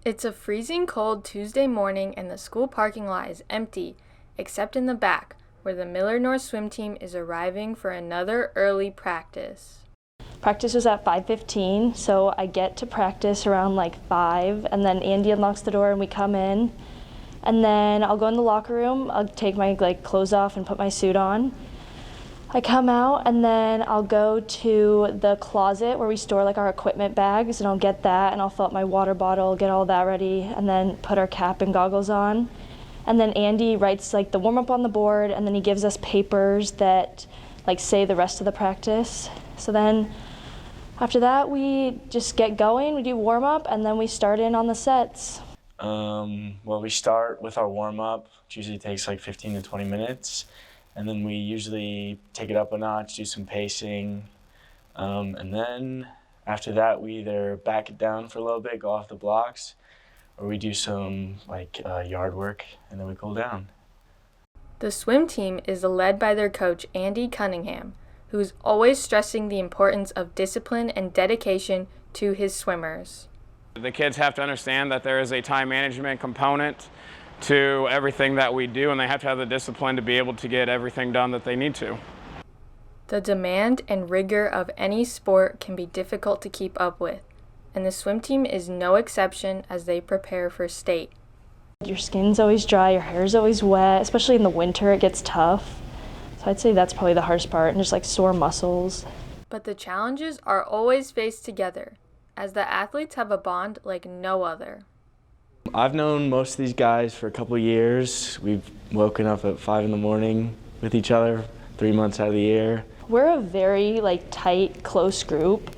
It's a freezing cold Tuesday morning and the school parking lot is empty, except in the back, where the Millard North swim team is arriving for another early practice. Practice was at 5:15, so I get to practice around like 5, and then Andy unlocks the door and we come in. And then I'll go in the locker room, I'll take my clothes off and put my suit on. I come out and then I'll go to the closet where we store our equipment bags, and I'll get that and I'll fill up my water bottle, get all that ready, and then put our cap and goggles on. And then Andy writes the warm-up on the board, and then he gives us papers that say the rest of the practice. So then after that we just get going, we do warm-up, and then we start in on the sets. Well, we start with our warm-up, which usually takes 15 to 20 minutes. And then we usually take it up a notch, do some pacing. And then after that, we either back it down for a little bit, go off the blocks, or we do some yard work, and then we cool down. The swim team is led by their coach, Andy Cunningham, who's always stressing the importance of discipline and dedication to his swimmers. The kids have to understand that there is a time management component to everything that we do, and they have to have the discipline to be able to get everything done that they need to. The demand and rigor of any sport can be difficult to keep up with, and the swim team is no exception as they prepare for state. Your skin's always dry, your hair's always wet, especially in the winter it gets tough. So I'd say that's probably the hardest part, and just sore muscles. But the challenges are always faced together, as the athletes have a bond like no other. I've known most of these guys for a couple of years. We've woken up at 5 in the morning with each other 3 months out of the year. We're a very tight, close group.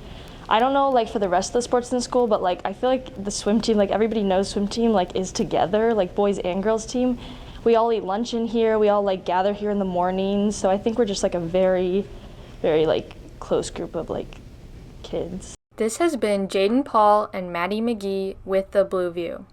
I don't know for the rest of the sports in school, but I feel the swim team, everybody knows swim team is together, boys and girls team. We all eat lunch in here, we all gather here in the mornings, so I think we're just a very, very close group of kids. This has been Jadyn Paul and Maddy McGee with the Blue View.